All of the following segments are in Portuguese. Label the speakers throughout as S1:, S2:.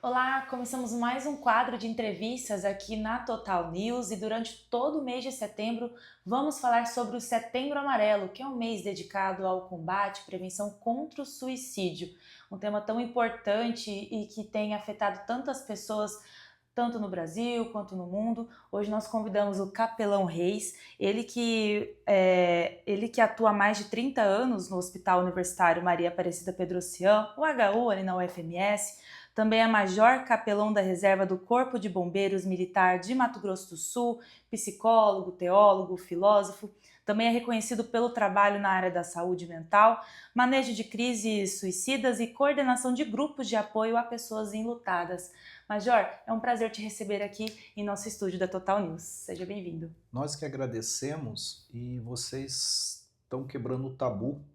S1: Olá, começamos mais um quadro de entrevistas aqui na Total News e durante todo o mês de setembro vamos falar sobre o Setembro Amarelo, que é um mês dedicado ao combate e prevenção contra o suicídio, um tema tão importante e que tem afetado tantas pessoas, tanto no Brasil quanto no mundo. Hoje nós convidamos o Capelão Reis, ele que atua há mais de 30 anos no Hospital Universitário Maria Aparecida Pedrocian, o HU ali na UFMS. Também é major capelão da reserva do Corpo de Bombeiros Militar de Mato Grosso do Sul, psicólogo, teólogo, filósofo. Também é reconhecido pelo trabalho na área da saúde mental, manejo de crises suicidas e coordenação de grupos de apoio a pessoas enlutadas. Major, é um prazer te receber aqui em nosso estúdio da Total News. Seja bem-vindo.
S2: Nós que agradecemos e vocês estão quebrando o tabu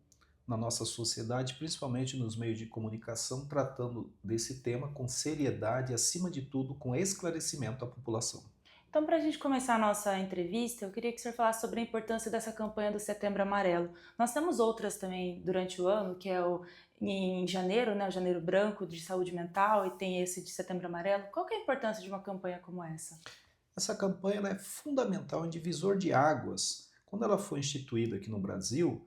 S2: na nossa sociedade, principalmente nos meios de comunicação, tratando desse tema com seriedade e, acima de tudo, com esclarecimento à população.
S1: Então, para a gente começar a nossa entrevista, eu queria que o senhor falasse sobre a importância dessa campanha do Setembro Amarelo. Nós temos outras também durante o ano, que é em janeiro, né, o Janeiro Branco de Saúde Mental, e tem esse de Setembro Amarelo. Qual que é a importância de uma campanha como essa?
S2: Essa campanha ela é fundamental, um divisor de águas. Quando ela foi instituída aqui no Brasil,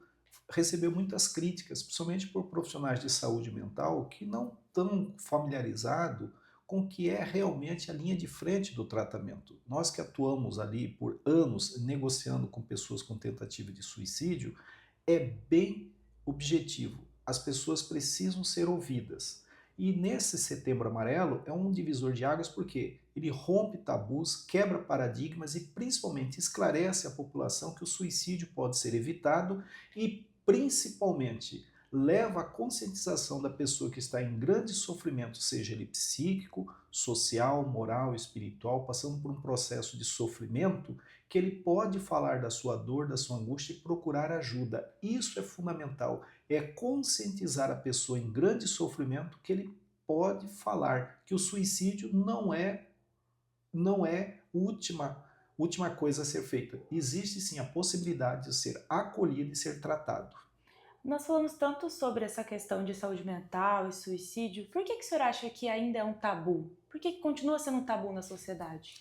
S2: recebeu muitas críticas, principalmente por profissionais de saúde mental que não estão familiarizados com o que é realmente a linha de frente do tratamento. Nós que atuamos ali por anos negociando com pessoas com tentativa de suicídio, é bem objetivo. As pessoas precisam ser ouvidas. E nesse Setembro Amarelo é um divisor de águas porque ele rompe tabus, quebra paradigmas e principalmente esclarece à população que o suicídio pode ser evitado e principalmente leva à conscientização da pessoa que está em grande sofrimento, seja ele psíquico, social, moral, espiritual, passando por um processo de sofrimento, que ele pode falar da sua dor, da sua angústia e procurar ajuda. Isso é fundamental, é conscientizar a pessoa em grande sofrimento que ele pode falar que o suicídio não é última coisa a ser feita. Existe sim a possibilidade de ser acolhido e ser tratado.
S1: Nós falamos tanto sobre essa questão de saúde mental e suicídio. Por que o senhor acha que ainda é um tabu? Por que continua sendo um tabu na sociedade?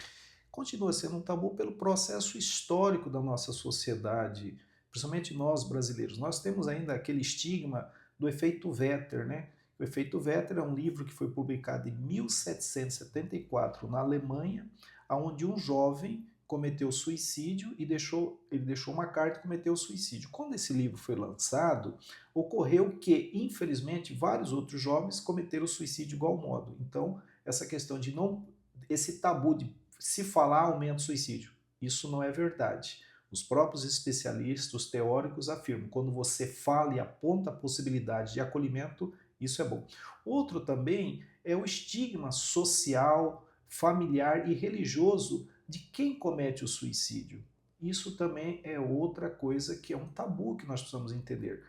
S2: Continua sendo um tabu pelo processo histórico da nossa sociedade, principalmente nós brasileiros. Nós temos ainda aquele estigma do efeito Vetter, né? O efeito Vetter é um livro que foi publicado em 1774 na Alemanha, onde um jovem cometeu suicídio e ele deixou uma carta e cometeu suicídio. Quando esse livro foi lançado, ocorreu que, infelizmente, vários outros jovens cometeram suicídio de igual modo. Então, essa questão de não, esse tabu de se falar aumenta o suicídio. Isso não é verdade. Os próprios especialistas, os teóricos afirmam, quando você fala e aponta a possibilidade de acolhimento, isso é bom. Outro também é o estigma social, familiar e religioso de quem comete o suicídio. Isso também é outra coisa que é um tabu que nós precisamos entender.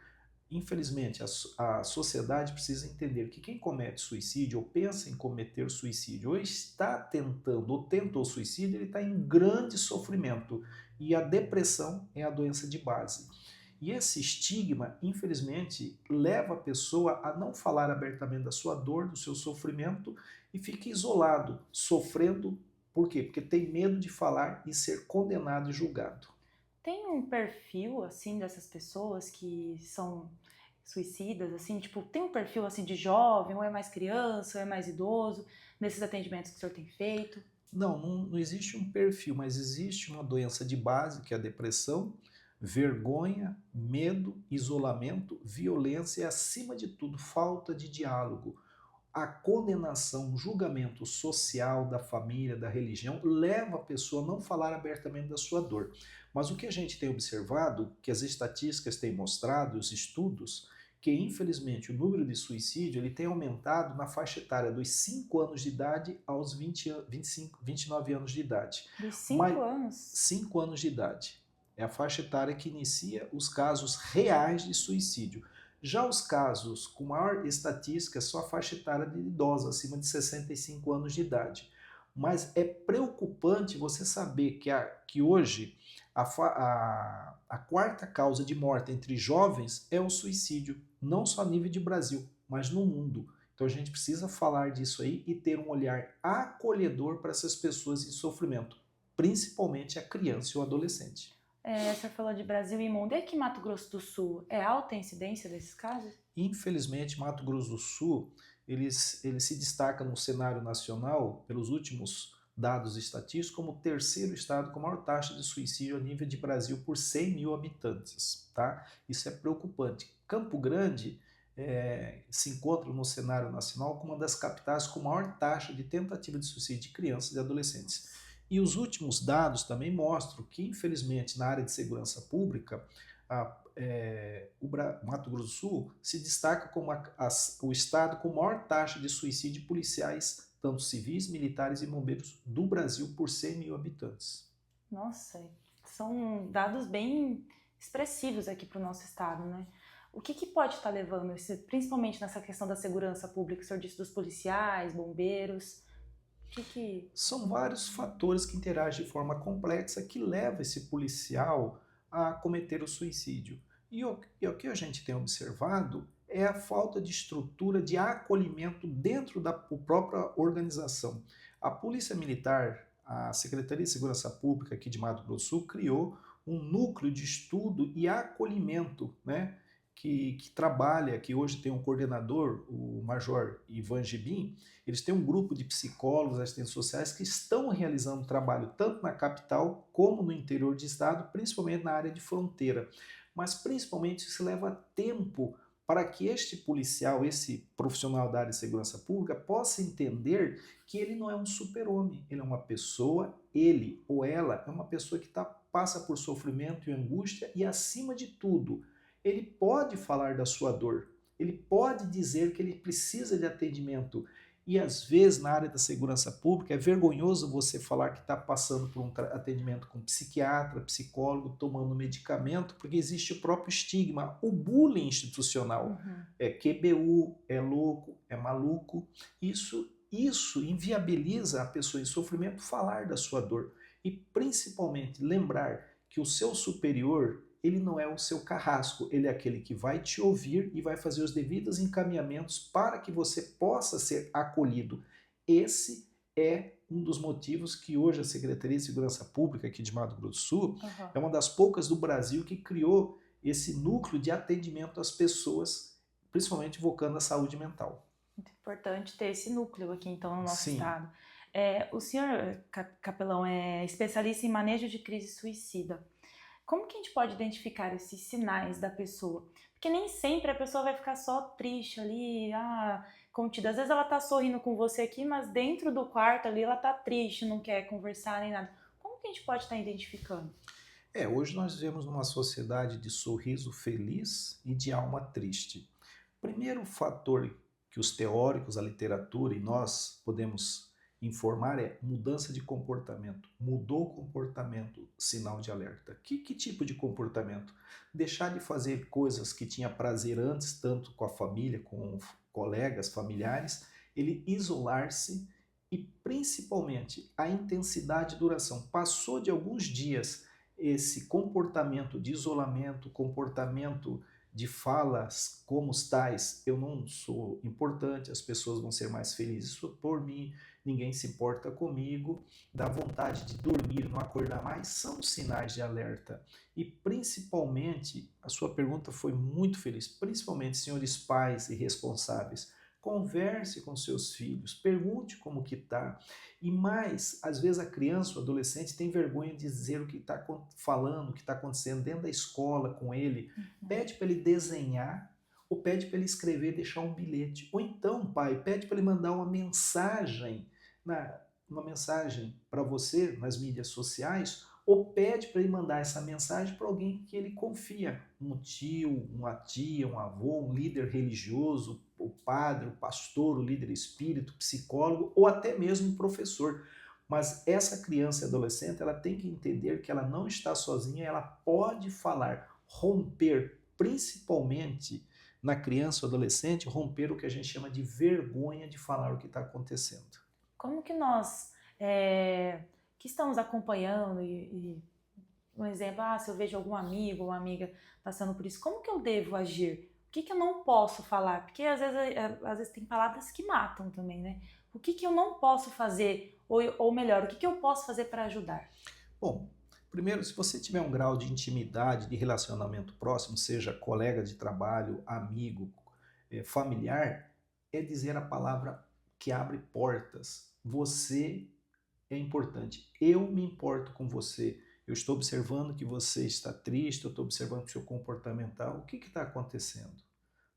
S2: Infelizmente, a sociedade precisa entender que quem comete suicídio ou pensa em cometer suicídio ou está tentando ou tentou suicídio, ele está em grande sofrimento. E a depressão é a doença de base. E esse estigma, infelizmente, leva a pessoa a não falar abertamente da sua dor, do seu sofrimento e fica isolado, sofrendo. Por quê? Porque tem medo de falar e ser condenado e julgado.
S1: Tem um perfil, assim, dessas pessoas que são suicidas, assim, tipo, tem um perfil, assim, de jovem, ou é mais criança, ou é mais idoso, nesses atendimentos que o senhor tem feito?
S2: Não existe um perfil, mas existe uma doença de base, que é a depressão, vergonha, medo, isolamento, violência e, acima de tudo, falta de diálogo. A condenação, o julgamento social da família, da religião, leva a pessoa a não falar abertamente da sua dor. Mas o que a gente tem observado, que as estatísticas têm mostrado, os estudos, que infelizmente o número de suicídio ele tem aumentado na faixa etária dos 5 anos de idade aos 25, 29 anos de idade.
S1: Dos
S2: Mas
S1: 5 anos?
S2: 5 anos de idade é a faixa etária que inicia os casos reais de suicídio. Já os casos com maior estatística são a faixa etária de idosos, acima de 65 anos de idade. Mas é preocupante você saber que hoje a quarta causa de morte entre jovens é o suicídio, não só a nível de Brasil, mas no mundo. Então a gente precisa falar disso aí e ter um olhar acolhedor para essas pessoas em sofrimento, principalmente a criança e o adolescente.
S1: O senhor falou de Brasil e mundo. E aqui em Mato Grosso do Sul, é alta a incidência desses casos?
S2: Infelizmente, Mato Grosso do Sul, ele se destaca no cenário nacional, pelos últimos dados estatísticos, como o terceiro estado com maior taxa de suicídio a nível de Brasil por 100 mil habitantes. Tá? Isso é preocupante. Campo Grande se encontra no cenário nacional como uma das capitais com maior taxa de tentativa de suicídio de crianças e adolescentes. E os últimos dados também mostram que, infelizmente, na área de segurança pública, o Mato Grosso do Sul se destaca como o estado com maior taxa de suicídio de policiais, tanto civis, militares e bombeiros do Brasil por 100 mil habitantes.
S1: Nossa, são dados bem expressivos aqui para o nosso estado, né? O que pode estar levando, principalmente nessa questão da segurança pública, o senhor disse dos policiais, bombeiros,
S2: São vários fatores que interagem de forma complexa que levam esse policial a cometer o suicídio. E o que a gente tem observado é a falta de estrutura de acolhimento dentro da própria organização. A Polícia Militar, a Secretaria de Segurança Pública aqui de Mato Grosso do Sul, criou um núcleo de estudo e acolhimento, né? Que trabalha, que hoje tem um coordenador, o Major Ivan Gibim. Eles têm um grupo de psicólogos, assistentes sociais que estão realizando trabalho tanto na capital como no interior do estado, principalmente na área de fronteira. Mas principalmente isso leva tempo para que este policial, esse profissional da área de segurança pública, possa entender que ele não é um super-homem, ele é uma pessoa, ele ou ela é uma pessoa que passa por sofrimento e angústia e, acima de tudo, ele pode falar da sua dor, ele pode dizer que ele precisa de atendimento. E às vezes na área da segurança pública é vergonhoso você falar que está passando por um atendimento com psiquiatra, psicólogo, tomando medicamento, porque existe o próprio estigma, o bullying institucional. É QBU, é louco, é maluco. Isso inviabiliza a pessoa em sofrimento falar da sua dor. E principalmente lembrar que o seu superior, ele não é o seu carrasco, ele é aquele que vai te ouvir e vai fazer os devidos encaminhamentos para que você possa ser acolhido. Esse é um dos motivos que hoje a Secretaria de Segurança Pública aqui de Mato Grosso do Sul é uma das poucas do Brasil que criou esse núcleo de atendimento às pessoas, principalmente invocando a saúde mental.
S1: Muito importante ter esse núcleo aqui, então, no nosso estado. O senhor, capelão, é especialista em manejo de crise suicida. Como que a gente pode identificar esses sinais da pessoa? Porque nem sempre a pessoa vai ficar só triste ali, contida. Às vezes ela tá sorrindo com você aqui, mas dentro do quarto ali ela tá triste, não quer conversar nem nada. Como que a gente pode estar identificando?
S2: Hoje nós vivemos numa sociedade de sorriso feliz e de alma triste. Primeiro fator que os teóricos, a literatura e nós podemos informar é mudança de comportamento. Mudou o comportamento, sinal de alerta. Que tipo de comportamento? Deixar de fazer coisas que tinha prazer antes, tanto com a família, com colegas, familiares, ele isolar-se e principalmente a intensidade e duração. Passou de alguns dias esse comportamento de isolamento, comportamento de falas como os tais, eu não sou importante, as pessoas vão ser mais felizes por mim, ninguém se importa comigo, dá vontade de dormir, não acordar mais, são sinais de alerta. E principalmente, a sua pergunta foi muito feliz, principalmente senhores pais e responsáveis, converse com seus filhos, pergunte como que está. E mais, às vezes a criança, o adolescente tem vergonha de dizer o que está falando, o que está acontecendo dentro da escola com ele. Pede para ele desenhar ou pede para ele escrever, deixar um bilhete. Ou então, pai, pede para ele mandar uma mensagem para você nas mídias sociais, ou pede para ele mandar essa mensagem para alguém que ele confia, um tio, uma tia, um avô, um líder religioso, o padre, o pastor, o líder espírito, psicólogo ou até mesmo um professor. Mas essa criança e adolescente, ela tem que entender que ela não está sozinha, ela pode falar, romper, principalmente na criança ou adolescente, romper o que a gente chama de vergonha de falar o que está acontecendo.
S1: Como que nós que estamos acompanhando um exemplo, se eu vejo algum amigo ou uma amiga passando por isso, como que eu devo agir? que eu não posso falar? Porque às vezes tem palavras que matam também, né? O que eu não posso fazer? Ou melhor, o que eu posso fazer para ajudar?
S2: Bom, primeiro, se você tiver um grau de intimidade, de relacionamento próximo, seja colega de trabalho, amigo, familiar, é dizer a palavra que abre portas. Você é importante. Eu me importo com você. Eu estou observando que você está triste, eu estou observando que o seu comportamental. O que está acontecendo?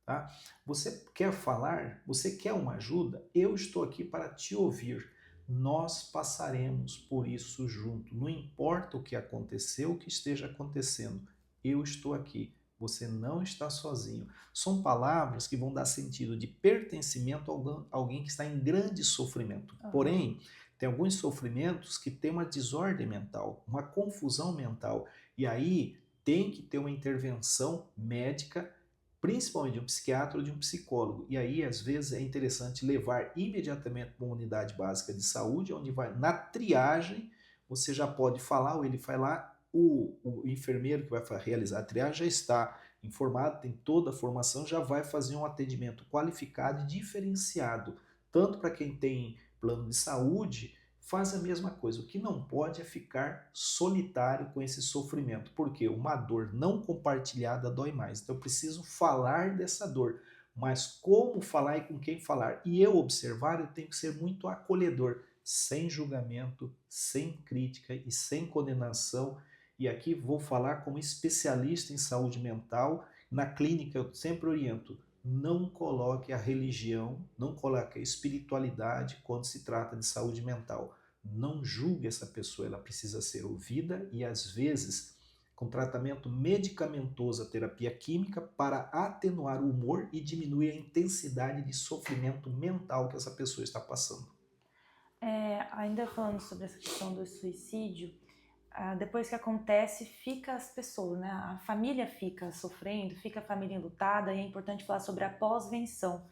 S2: Tá? Você quer falar? Você quer uma ajuda? Eu estou aqui para te ouvir. Nós passaremos por isso junto. Não importa o que aconteceu, o que esteja acontecendo. Eu estou aqui. Você não está sozinho. São palavras que vão dar sentido de pertencimento a alguém que está em grande sofrimento. Porém, tem alguns sofrimentos que têm uma desordem mental, uma confusão mental. E aí tem que ter uma intervenção médica, principalmente de um psiquiatra ou de um psicólogo. E aí, às vezes, é interessante levar imediatamente para uma unidade básica de saúde, onde vai na triagem, você já pode falar, ou ele vai lá, o enfermeiro que vai realizar a triagem já está informado, tem toda a formação, já vai fazer um atendimento qualificado e diferenciado, tanto para quem tem plano de saúde, faz a mesma coisa. O que não pode é ficar solitário com esse sofrimento, porque uma dor não compartilhada dói mais. Então eu preciso falar dessa dor, mas como falar e com quem falar? E eu observar, eu tenho que ser muito acolhedor, sem julgamento, sem crítica e sem condenação. E aqui vou falar como especialista em saúde mental. Na clínica eu sempre oriento: não coloque a religião, não coloque a espiritualidade quando se trata de saúde mental. Não julgue essa pessoa, ela precisa ser ouvida e, às vezes, com tratamento medicamentoso, a terapia química, para atenuar o humor e diminuir a intensidade de sofrimento mental que essa pessoa está passando.
S1: Ainda falando sobre essa questão do suicídio, depois que acontece, fica as pessoas, né? A família fica sofrendo, fica a família enlutada, e é importante falar sobre a pós-venção.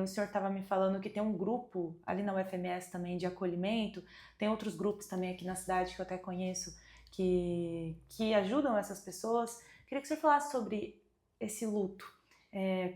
S1: O senhor estava me falando que tem um grupo ali na UFMS também de acolhimento, tem outros grupos também aqui na cidade que eu até conheço que ajudam essas pessoas. Queria que o senhor falasse sobre esse luto,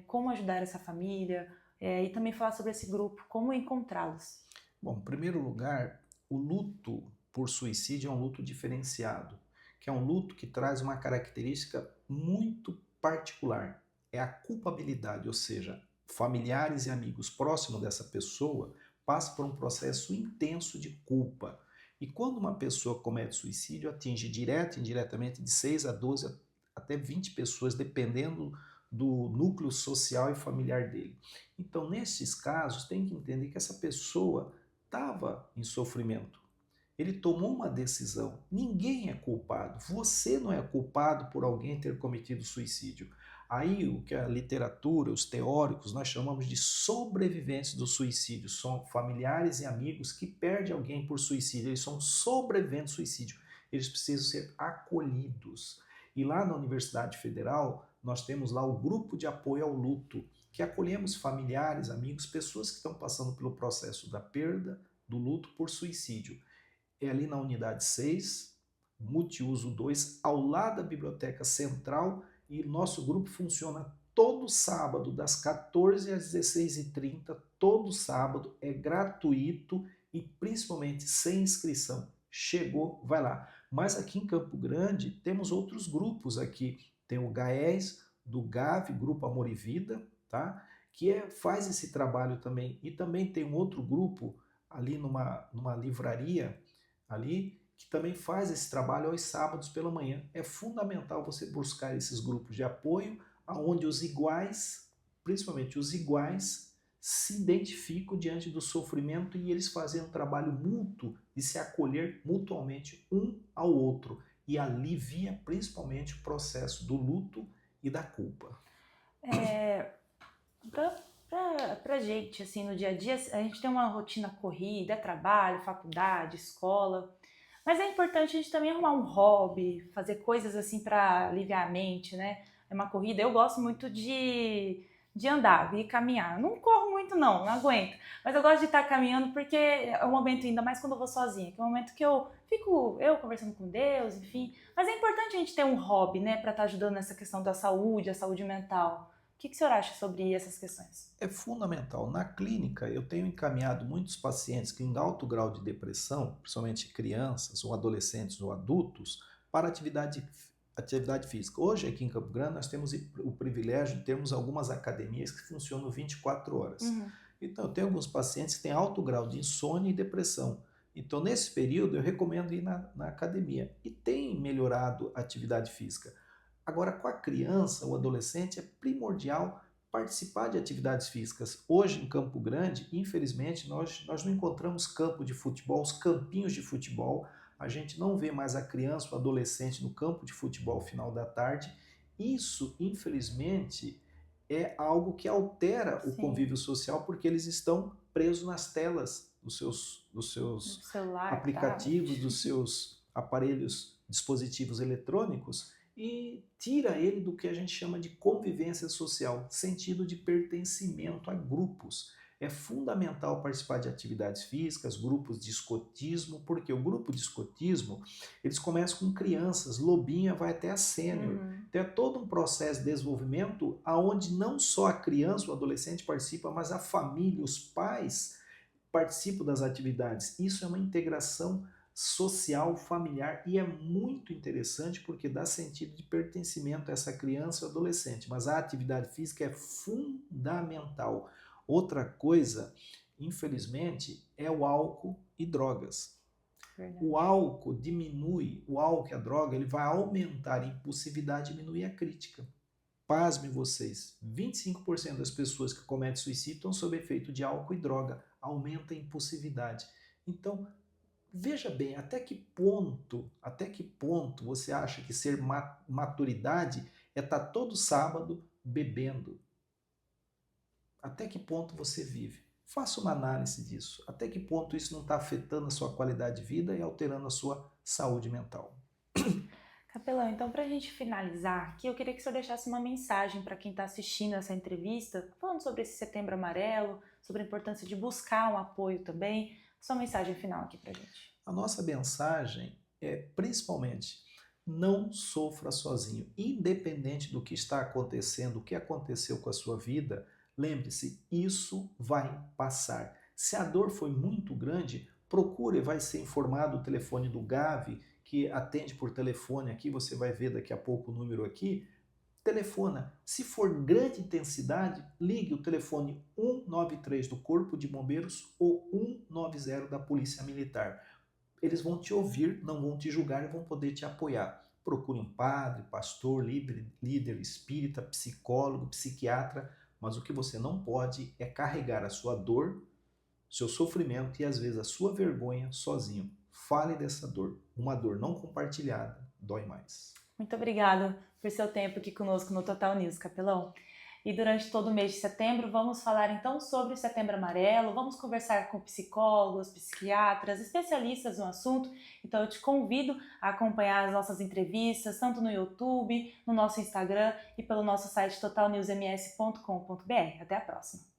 S1: como ajudar essa família, e também falar sobre esse grupo, como encontrá-los.
S2: Bom, em primeiro lugar, o luto por suicídio é um luto diferenciado, que é um luto que traz uma característica muito particular. É a culpabilidade, ou seja, familiares e amigos próximos dessa pessoa passam por um processo intenso de culpa. E quando uma pessoa comete suicídio, atinge direta e indiretamente de 6 a 12 até 20 pessoas, dependendo do núcleo social e familiar dele. Então, nesses casos, tem que entender que essa pessoa estava em sofrimento. Ele tomou uma decisão. Ninguém é culpado. Você não é culpado por alguém ter cometido suicídio. Aí o que a literatura, os teóricos, nós chamamos de sobreviventes do suicídio. São familiares e amigos que perdem alguém por suicídio. Eles são sobreviventes do suicídio. Eles precisam ser acolhidos. E lá na Universidade Federal, nós temos lá o grupo de apoio ao luto, que acolhemos familiares, amigos, pessoas que estão passando pelo processo da perda, do luto por suicídio. É ali na unidade 6, multiuso 2, ao lado da Biblioteca Central, e nosso grupo funciona todo sábado, das 14 às 16h30, todo sábado, é gratuito e principalmente sem inscrição. Chegou, vai lá. Mas aqui em Campo Grande temos outros grupos aqui, tem o GAES, do GAV, Grupo Amor e Vida, tá? Faz esse trabalho também. E também tem um outro grupo ali numa livraria ali, que também faz esse trabalho aos sábados pela manhã. É fundamental você buscar esses grupos de apoio, onde os iguais, principalmente os iguais, se identificam diante do sofrimento e eles fazem um trabalho mútuo de se acolher mutuamente um ao outro e alivia principalmente o processo do luto e da culpa.
S1: Pra gente, assim, no dia a dia, a gente tem uma rotina corrida, trabalho, faculdade, escola, mas é importante a gente também arrumar um hobby, fazer coisas assim para aliviar a mente, né? É uma corrida, eu gosto muito de andar, de caminhar. Eu não corro muito não aguento, mas eu gosto de estar caminhando porque é um momento, ainda mais quando eu vou sozinha, que é um momento que eu fico conversando com Deus, enfim. Mas é importante a gente ter um hobby, né, para estar ajudando nessa questão da saúde, a saúde mental. O que o senhor acha sobre essas questões?
S2: É fundamental. Na clínica, eu tenho encaminhado muitos pacientes que em alto grau de depressão, principalmente crianças ou adolescentes ou adultos, para atividade física. Hoje, aqui em Campo Grande, nós temos o privilégio de termos algumas academias que funcionam 24 horas.
S1: Uhum.
S2: Então, eu tenho alguns pacientes que têm alto grau de insônia e depressão. Então, nesse período, eu recomendo ir na academia. E tem melhorado a atividade física. Agora, com a criança ou adolescente, é primordial participar de atividades físicas. Hoje, em Campo Grande, infelizmente, nós não encontramos campo de futebol, os campinhos de futebol. A gente não vê mais a criança ou adolescente no campo de futebol no final da tarde. Isso, infelizmente, é algo que altera o
S1: Sim,
S2: convívio social porque eles estão presos nas telas dos
S1: no
S2: seus
S1: celular,
S2: aplicativos,
S1: tablet.
S2: dos seus aparelhos, dispositivos eletrônicos e tira ele do que a gente chama de convivência social, sentido de pertencimento a grupos. É fundamental participar de atividades físicas, grupos de escotismo, porque o grupo de escotismo, eles começam com crianças, lobinha vai até a sênior.
S1: Uhum.
S2: Então é todo um processo de desenvolvimento aonde não só a criança, o adolescente participa, mas a família, os pais participam das atividades. Isso é uma integração social, familiar e é muito interessante porque dá sentido de pertencimento a essa criança ou adolescente. Mas a atividade física é fundamental. Outra coisa, infelizmente, é o álcool e drogas.
S1: Verdade.
S2: O álcool diminui, o álcool e a droga, ele vai aumentar a impulsividade e diminuir a crítica. Pasmem vocês, 25% das pessoas que cometem suicídio estão sob efeito de álcool e droga, aumenta a impulsividade. Então, veja bem, até que ponto você acha que ser maturidade é estar todo sábado bebendo? Até que ponto você vive? Faça uma análise disso. Até que ponto isso não está afetando a sua qualidade de vida e alterando a sua saúde mental?
S1: Capelão, então para a gente finalizar aqui, eu queria que o senhor deixasse uma mensagem para quem está assistindo essa entrevista, falando sobre esse Setembro Amarelo, sobre a importância de buscar um apoio também. Sua mensagem final aqui para a gente.
S2: A nossa mensagem é principalmente não sofra sozinho. Independente do que está acontecendo, o que aconteceu com a sua vida, lembre-se, isso vai passar. Se a dor foi muito grande, procure, vai ser informado o telefone do Gavi, que atende por telefone aqui, você vai ver daqui a pouco o número aqui. Telefona. Se for grande intensidade, ligue o telefone 193 do Corpo de Bombeiros ou 190 da Polícia Militar. Eles vão te ouvir, não vão te julgar e vão poder te apoiar. Procure um padre, pastor, líder espírita, psicólogo, psiquiatra, mas o que você não pode é carregar a sua dor, seu sofrimento e às vezes a sua vergonha sozinho. Fale dessa dor. Uma dor não compartilhada dói mais.
S1: Muito obrigada por seu tempo aqui conosco no Total News, Capelão. E durante todo o mês de setembro, vamos falar então sobre o Setembro Amarelo, vamos conversar com psicólogos, psiquiatras, especialistas no assunto. Então eu te convido a acompanhar as nossas entrevistas, tanto no YouTube, no nosso Instagram e pelo nosso site totalnewsms.com.br. Até a próxima!